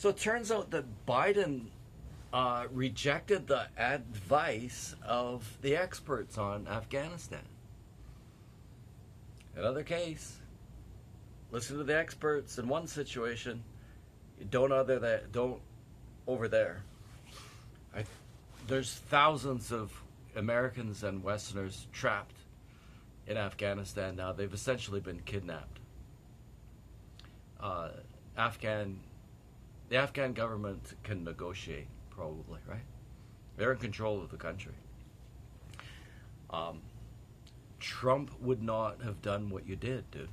So it turns out that Biden rejected the advice of the experts on Afghanistan. Another case. Listen to the experts in one situation. Don't over there. There's thousands of Americans and Westerners trapped in Afghanistan now. They've essentially been kidnapped. The Afghan government can negotiate, probably, right? They're in control of the country. Trump would not have done what you did, dude.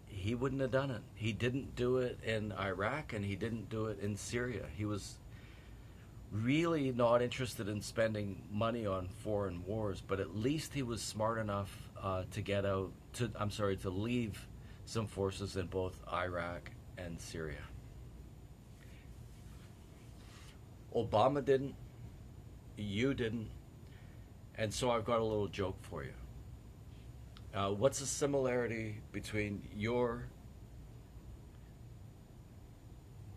He wouldn't have done it. He didn't do it in Iraq, and he didn't do it in Syria. He was really not interested in spending money on foreign wars, but at least he was smart enough to leave some forces in both Iraq and Syria. Obama didn't. You didn't. And so I've got a little joke for you. What's the similarity between your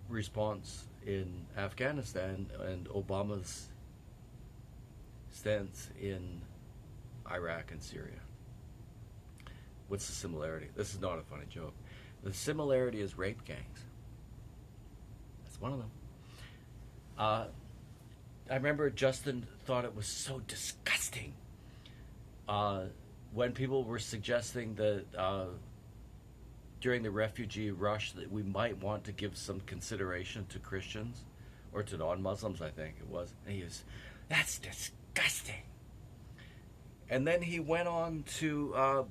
response in Afghanistan and Obama's stance in Iraq and Syria? What's the similarity? This is not a funny joke. The similarity is rape gangs. That's one of them. I remember Justin thought it was so disgusting when people were suggesting that during the refugee rush that we might want to give some consideration to Christians or to non-Muslims, I think it was. And he was, that's disgusting. And then he went on to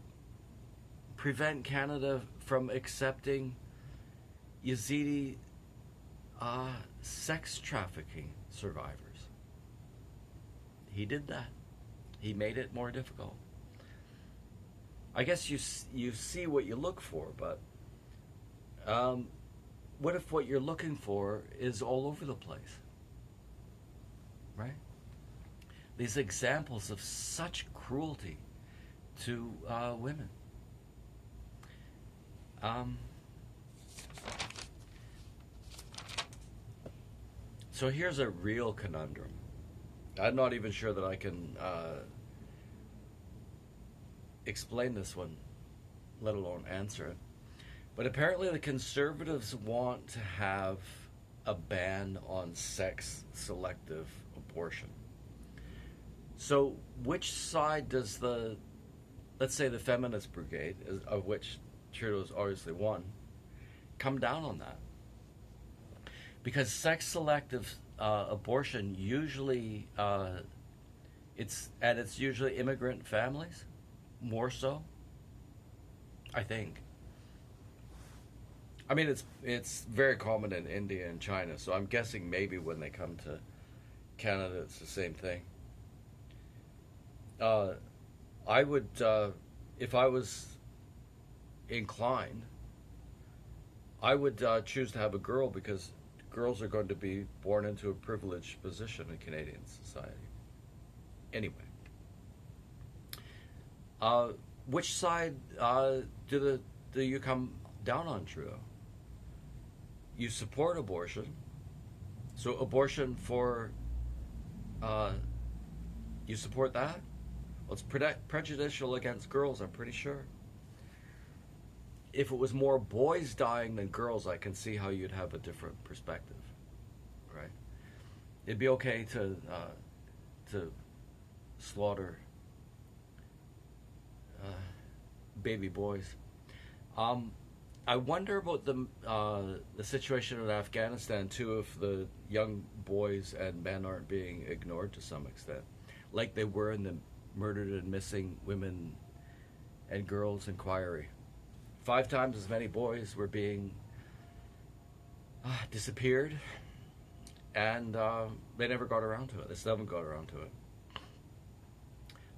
prevent Canada from accepting Yazidi sex trafficking survivors. He did that. He made it more difficult. I guess you see what you look for, but what if what you're looking for is all over the place? Right? These examples of such cruelty to women. So here's a real conundrum. I'm not even sure that I can explain this one, let alone answer it. But apparently the conservatives want to have a ban on sex-selective abortion. So which side does let's say the feminist brigade, of which Trudeau's obviously one, come down on that? Because sex-selective abortion usually, it's usually immigrant families, more so, I think. I mean, it's very common in India and China, so I'm guessing maybe when they come to Canada, it's the same thing. I would, if I was inclined, I would choose to have a girl, because girls are going to be born into a privileged position in Canadian society. Anyway. Which side do you come down on, Trudeau? You support abortion. So abortion for, you support that? Well, it's prejudicial against girls, I'm pretty sure. If it was more boys dying than girls, I can see how you'd have a different perspective, right? It'd be okay to slaughter baby boys. I wonder about the situation in Afghanistan too, if the young boys and men aren't being ignored to some extent, like they were in the murdered and missing women and girls inquiry. 5 times as many boys were being disappeared, and they never got around to it. They still haven't got around to it.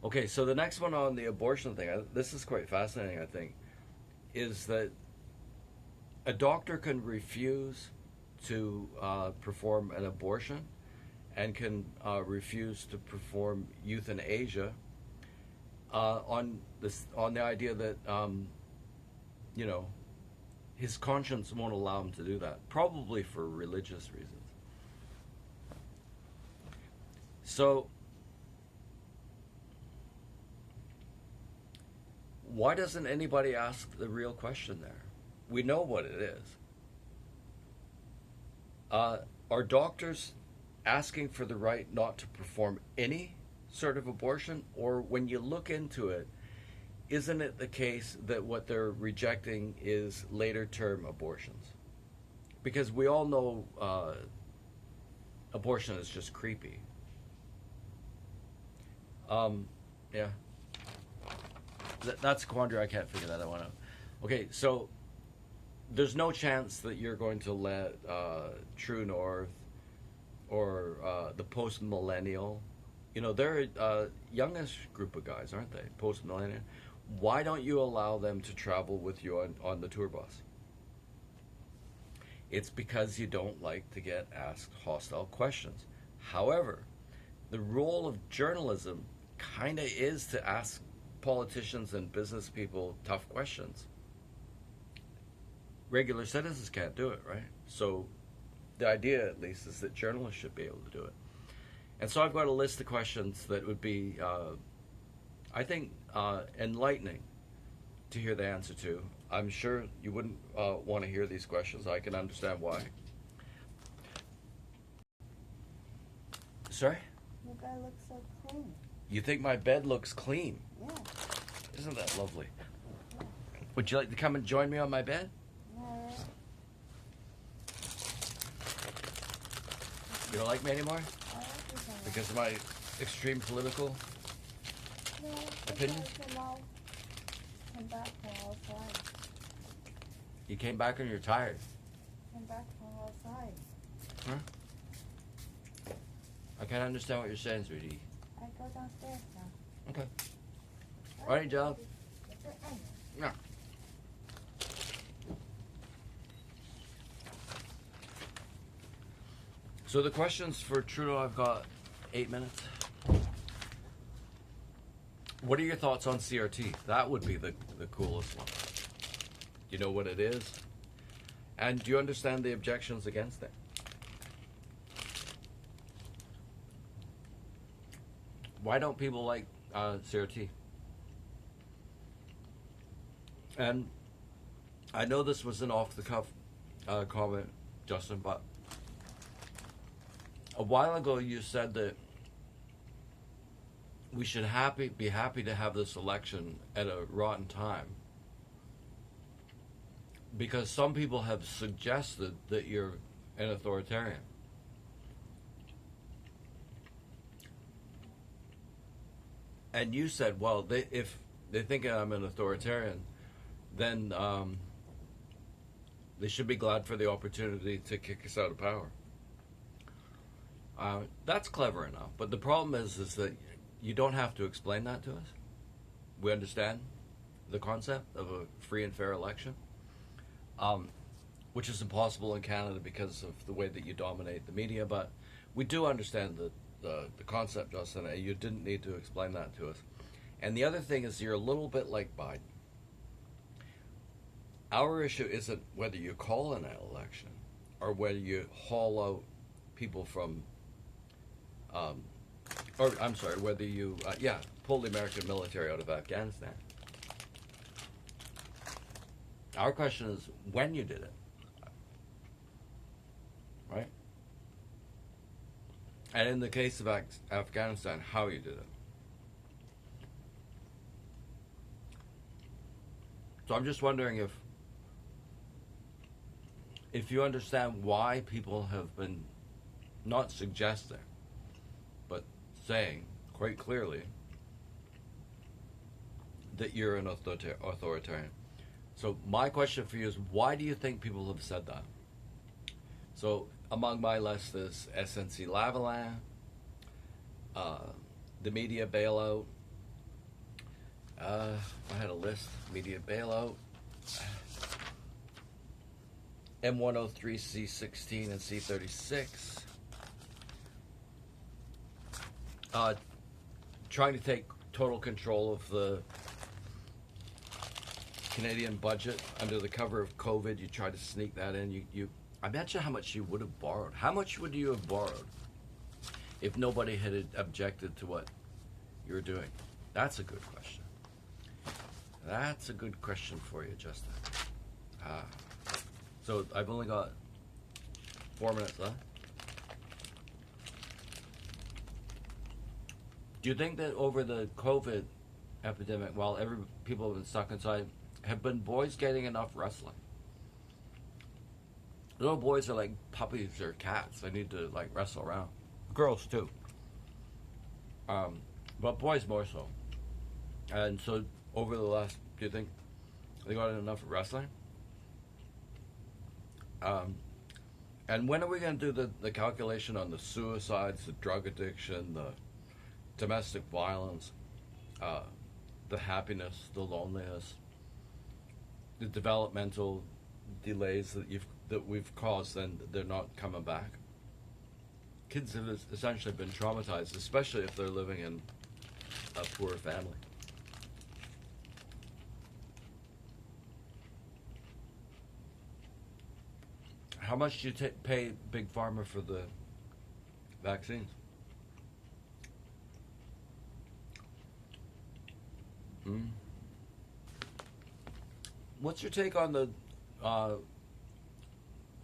Okay, so the next one on the abortion thing, this is quite fascinating, I think, is that a doctor can refuse to perform an abortion and can refuse to perform euthanasia on the idea that his conscience won't allow him to do that, probably for religious reasons. So, why doesn't anybody ask the real question there? We know what it is. Are doctors asking for the right not to perform any sort of abortion? Or when you look into it, isn't it the case that what they're rejecting is later term abortions? Because we all know abortion is just creepy. Yeah. That's a quandary. I can't figure that one out. Okay, so there's no chance that you're going to let True North or the post-millennial, they're a youngish group of guys, aren't they? Post-millennial. Why don't you allow them to travel with you on the tour bus? It's because you don't like to get asked hostile questions. However, the role of journalism kind of is to ask politicians and business people tough questions. Regular citizens can't do it, right? So the idea, at least, is that journalists should be able to do it. And so I've got a list of questions that would be, I think, enlightening to hear the answer to. I'm sure you wouldn't want to hear these questions. I can understand why. Sorry? Your bed looks so clean. You think my bed looks clean? Yeah. Isn't that lovely? Yeah. Would you like to come and join me on my bed? Yeah. You don't like me anymore? I like you so much. Because of my extreme political No, opinion? because I came back from outside. You came back and you're tired. Came back from outside. Huh? I can't understand what you're saying, sweetie. I go downstairs now. Okay. All right, Joe. Is it any? No. So the questions for Trudeau, I've got 8 minutes. What are your thoughts on CRT? That would be the coolest one. Do you know what it is? And do you understand the objections against it? Why don't people like CRT? And I know this was an off-the-cuff comment, Justin, but a while ago you said that we should be happy to have this election at a rotten time because some people have suggested that you're an authoritarian. And you said, well, if they think I'm an authoritarian, then they should be glad for the opportunity to kick us out of power. That's clever enough, but the problem is that you don't have to explain that to us. We understand the concept of a free and fair election, which is impossible in Canada because of the way that you dominate the media, but we do understand the concept, Justin, and you didn't need to explain that to us. And the other thing is you're a little bit like Biden. Our issue isn't whether you call an election or whether you haul out people from, whether you, pull the American military out of Afghanistan. Our question is when you did it, right? And in the case of Afghanistan, how you did it. So I'm just wondering if you understand why people have been not suggesting, but saying quite clearly that you're an authoritarian. So my question for you is, why do you think people have said that? So among my list is SNC Lavalin, the media bailout. I had a list, media bailout, M103, C16, and C36. Trying to take total control of Canadian budget under the cover of COVID. You try to sneak that in. I bet you how much you would have borrowed. How much would you have borrowed if nobody had objected to what you were doing? That's a good question. That's a good question for you, Justin. So I've only got 4 minutes left. Do you think that over the COVID epidemic, while people have been stuck inside, have been boys getting enough wrestling? Little boys are like puppies or cats. They need to like wrestle around. Girls too. But boys more so. And so over the last, do you think they got enough wrestling? And when are we going to do the calculation on the suicides, the drug addiction, the domestic violence, the happiness, the loneliness, the developmental delays that we've caused, and they're not coming back? Kids have essentially been traumatized, especially if they're living in a poor family. How much do you pay Big Pharma for the vaccines? What's your take on the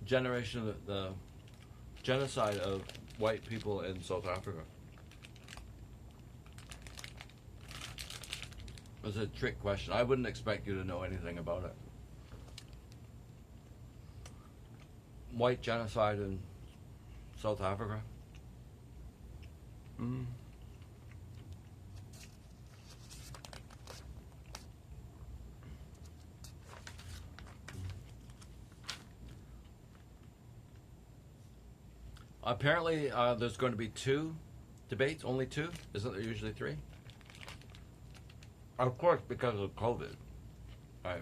the genocide of white people in South Africa? It was a trick question. I wouldn't expect you to know anything about it. White genocide in South Africa? Apparently, there's going to be 2 debates, only 2? Isn't there usually 3? Of course, because of COVID. Right.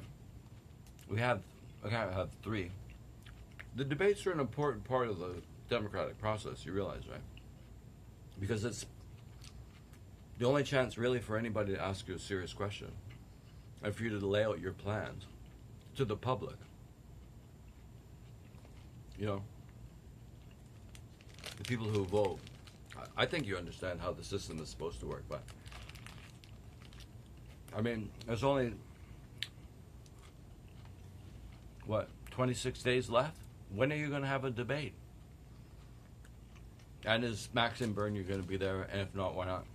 We can't have 3. The debates are an important part of the democratic process, you realize, right? Because it's the only chance really for anybody to ask you a serious question and for you to lay out your plans to the public. You know, the people who vote. I think you understand how the system is supposed to work, but I mean, there's only, 26 days left? When are you going to have a debate? And is Maxim Byrne, you're going to be there? And if not, why not?